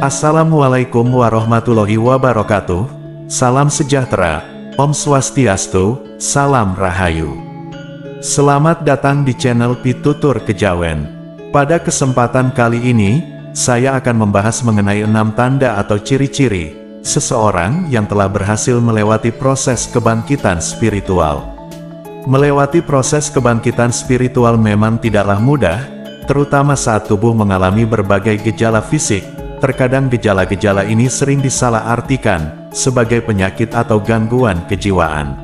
Assalamualaikum warahmatullahi wabarakatuh. Salam sejahtera, Om Swastiastu, Salam Rahayu. Selamat datang di channel Pitutur Kejawen. Pada kesempatan kali ini, saya akan membahas mengenai 6 tanda atau ciri-ciri seseorang yang telah berhasil melewati proses kebangkitan spiritual. Melewati proses kebangkitan spiritual memang tidaklah mudah, terutama saat tubuh mengalami berbagai gejala fisik. Terkadang gejala-gejala ini sering disalahartikan sebagai penyakit atau gangguan kejiwaan.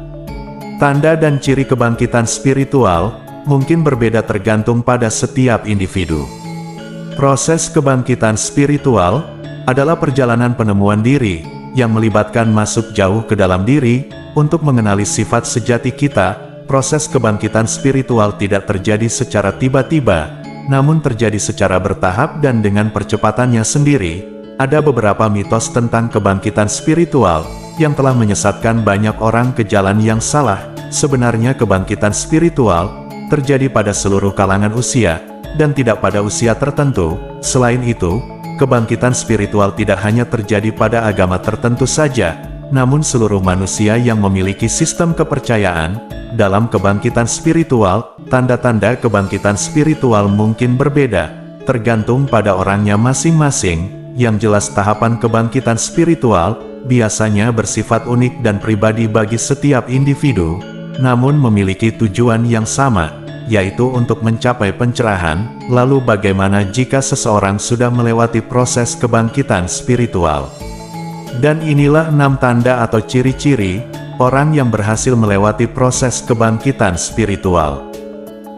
Tanda dan ciri kebangkitan spiritual mungkin berbeda tergantung pada setiap individu. Proses kebangkitan spiritual adalah perjalanan penemuan diri yang melibatkan masuk jauh ke dalam diri untuk mengenali sifat sejati kita. Proses kebangkitan spiritual tidak terjadi secara tiba-tiba, namun terjadi secara bertahap dan dengan percepatannya sendiri. Ada beberapa mitos tentang kebangkitan spiritual yang telah menyesatkan banyak orang ke jalan yang salah. Sebenarnya kebangkitan spiritual terjadi pada seluruh kalangan usia, dan tidak pada usia tertentu. Selain itu, kebangkitan spiritual tidak hanya terjadi pada agama tertentu saja, namun seluruh manusia yang memiliki sistem kepercayaan dalam kebangkitan spiritual. Tanda-tanda kebangkitan spiritual mungkin berbeda, tergantung pada orangnya masing-masing. Yang jelas tahapan kebangkitan spiritual biasanya bersifat unik dan pribadi bagi setiap individu, namun memiliki tujuan yang sama, yaitu untuk mencapai pencerahan. Lalu bagaimana jika seseorang sudah melewati proses kebangkitan spiritual? Dan inilah 6 tanda atau ciri-ciri orang yang berhasil melewati proses kebangkitan spiritual.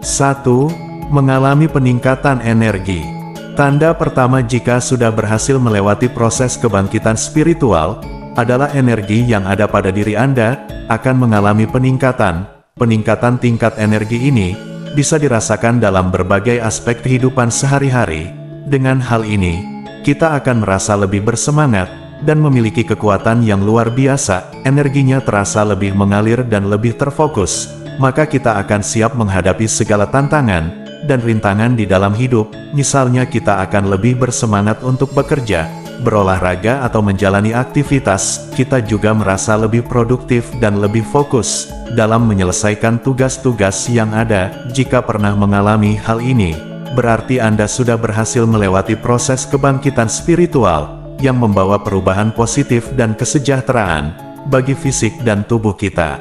1. Mengalami peningkatan energi. Tanda pertama jika sudah berhasil melewati proses kebangkitan spiritual adalah energi yang ada pada diri Anda akan mengalami peningkatan. Peningkatan tingkat energi ini bisa dirasakan dalam berbagai aspek kehidupan sehari-hari. Dengan hal ini, kita akan merasa lebih bersemangat dan memiliki kekuatan yang luar biasa. Energinya terasa lebih mengalir dan lebih terfokus, maka kita akan siap menghadapi segala tantangan dan rintangan di dalam hidup. Misalnya kita akan lebih bersemangat untuk bekerja, berolahraga atau menjalani aktivitas. Kita juga merasa lebih produktif dan lebih fokus dalam menyelesaikan tugas-tugas yang ada. Jika pernah mengalami hal ini, berarti Anda sudah berhasil melewati proses kebangkitan spiritual yang membawa perubahan positif dan kesejahteraan bagi fisik dan tubuh kita.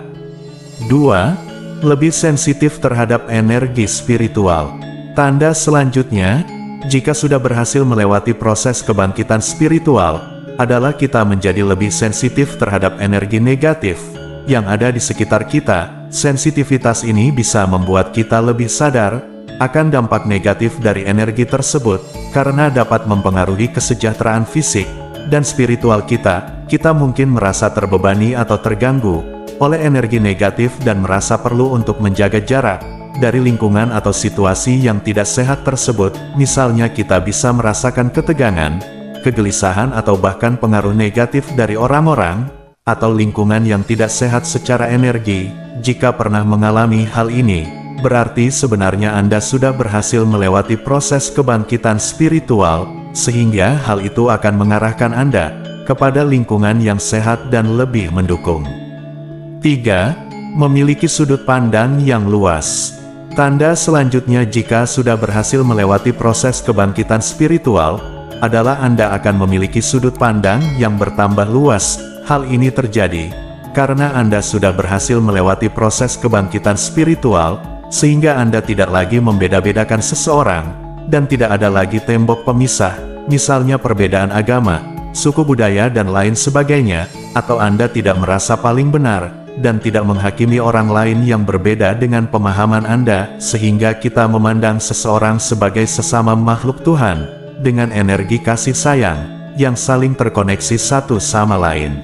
2. Lebih sensitif terhadap energi spiritual. Tanda selanjutnya, jika sudah berhasil melewati proses kebangkitan spiritual, adalah kita menjadi lebih sensitif terhadap energi negatif yang ada di sekitar kita. Sensitivitas ini bisa membuat kita lebih sadar akan dampak negatif dari energi tersebut, karena dapat mempengaruhi kesejahteraan fisik dan spiritual kita. Kita mungkin merasa terbebani atau terganggu oleh energi negatif dan merasa perlu untuk menjaga jarak dari lingkungan atau situasi yang tidak sehat tersebut. Misalnya kita bisa merasakan ketegangan, kegelisahan atau bahkan pengaruh negatif dari orang-orang atau lingkungan yang tidak sehat secara energi. Jika pernah mengalami hal ini, berarti sebenarnya Anda sudah berhasil melewati proses kebangkitan spiritual, sehingga hal itu akan mengarahkan Anda kepada lingkungan yang sehat dan lebih mendukung. 3. Memiliki sudut pandang yang luas. Tanda selanjutnya jika sudah berhasil melewati proses kebangkitan spiritual adalah Anda akan memiliki sudut pandang yang bertambah luas. Hal ini terjadi karena Anda sudah berhasil melewati proses kebangkitan spiritual, sehingga Anda tidak lagi membeda-bedakan seseorang, dan tidak ada lagi tembok pemisah, misalnya perbedaan agama, suku budaya dan lain sebagainya, atau Anda tidak merasa paling benar, dan tidak menghakimi orang lain yang berbeda dengan pemahaman Anda, sehingga kita memandang seseorang sebagai sesama makhluk Tuhan, dengan energi kasih sayang, yang saling terkoneksi satu sama lain.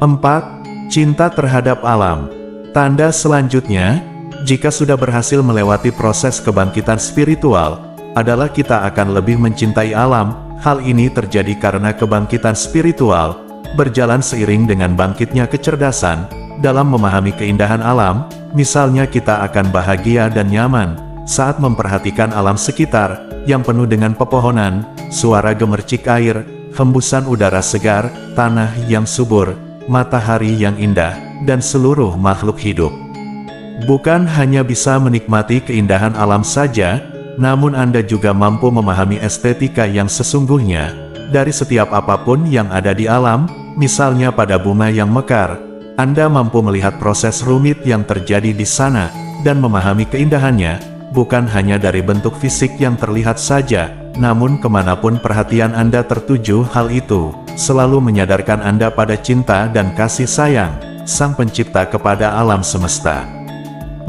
4. Cinta terhadap alam. Tanda selanjutnya, jika sudah berhasil melewati proses kebangkitan spiritual, adalah kita akan lebih mencintai alam. Hal ini terjadi karena kebangkitan spiritual berjalan seiring dengan bangkitnya kecerdasan dalam memahami keindahan alam. Misalnya kita akan bahagia dan nyaman saat memperhatikan alam sekitar yang penuh dengan pepohonan, suara gemercik air, hembusan udara segar, tanah yang subur, matahari yang indah, dan seluruh makhluk hidup. Bukan hanya bisa menikmati keindahan alam saja, namun Anda juga mampu memahami estetika yang sesungguhnya dari setiap apapun yang ada di alam. Misalnya pada bunga yang mekar, Anda mampu melihat proses rumit yang terjadi di sana, dan memahami keindahannya, bukan hanya dari bentuk fisik yang terlihat saja, namun kemanapun perhatian Anda tertuju, hal itu selalu menyadarkan Anda pada cinta dan kasih sayang Sang Pencipta kepada alam semesta.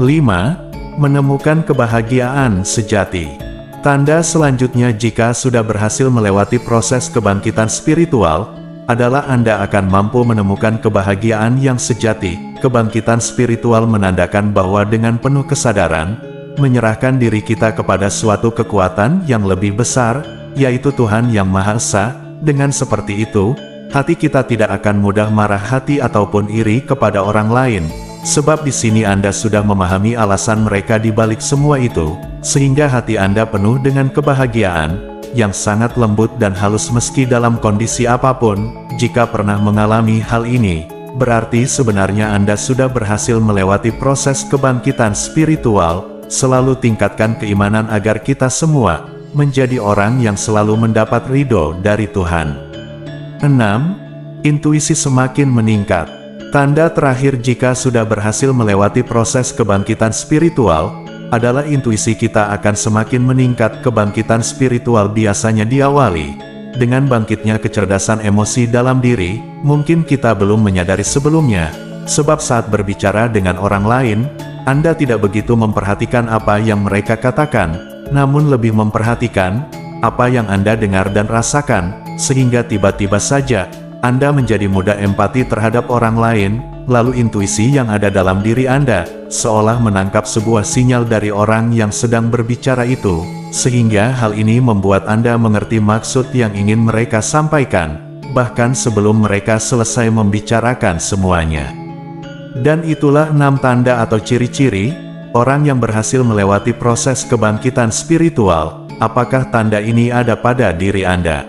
5. Menemukan kebahagiaan sejati. Tanda selanjutnya jika sudah berhasil melewati proses kebangkitan spiritual, adalah Anda akan mampu menemukan kebahagiaan yang sejati. Kebangkitan spiritual menandakan bahwa dengan penuh kesadaran, menyerahkan diri kita kepada suatu kekuatan yang lebih besar, yaitu Tuhan Yang Maha Esa. Dengan seperti itu, hati kita tidak akan mudah marah hati ataupun iri kepada orang lain, sebab di sini Anda sudah memahami alasan mereka di balik semua itu, sehingga hati Anda penuh dengan kebahagiaan yang sangat lembut dan halus meski dalam kondisi apapun. Jika pernah mengalami hal ini, berarti sebenarnya Anda sudah berhasil melewati proses kebangkitan spiritual. Selalu tingkatkan keimanan agar kita semua menjadi orang yang selalu mendapat ridho dari Tuhan. 6. Intuisi semakin meningkat. Tanda terakhir jika sudah berhasil melewati proses kebangkitan spiritual, adalah intuisi kita akan semakin meningkat. Kebangkitan spiritual biasanya diawali dengan bangkitnya kecerdasan emosi dalam diri. Mungkin kita belum menyadari sebelumnya, sebab saat berbicara dengan orang lain, Anda tidak begitu memperhatikan apa yang mereka katakan, namun lebih memperhatikan apa yang Anda dengar dan rasakan, sehingga tiba-tiba saja Anda menjadi mudah empati terhadap orang lain. Lalu intuisi yang ada dalam diri Anda seolah menangkap sebuah sinyal dari orang yang sedang berbicara itu, sehingga hal ini membuat Anda mengerti maksud yang ingin mereka sampaikan, bahkan sebelum mereka selesai membicarakan semuanya. Dan itulah 6 tanda atau ciri-ciri orang yang berhasil melewati proses kebangkitan spiritual. Apakah tanda ini ada pada diri Anda?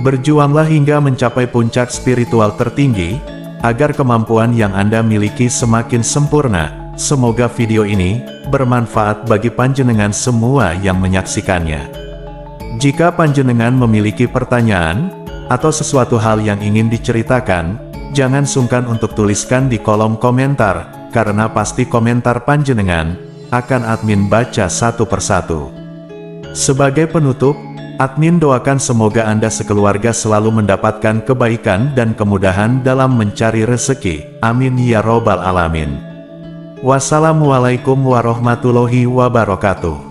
Berjuanglah hingga mencapai puncak spiritual tertinggi, agar kemampuan yang Anda miliki semakin sempurna. Semoga video ini bermanfaat bagi panjenengan semua yang menyaksikannya. Jika panjenengan memiliki pertanyaan, atau sesuatu hal yang ingin diceritakan, jangan sungkan untuk tuliskan di kolom komentar, karena pasti komentar panjenengan akan admin baca satu persatu. Sebagai penutup, admin doakan semoga Anda sekeluarga selalu mendapatkan kebaikan dan kemudahan dalam mencari rezeki. Amin ya robbal alamin. Wassalamualaikum warahmatullahi wabarakatuh.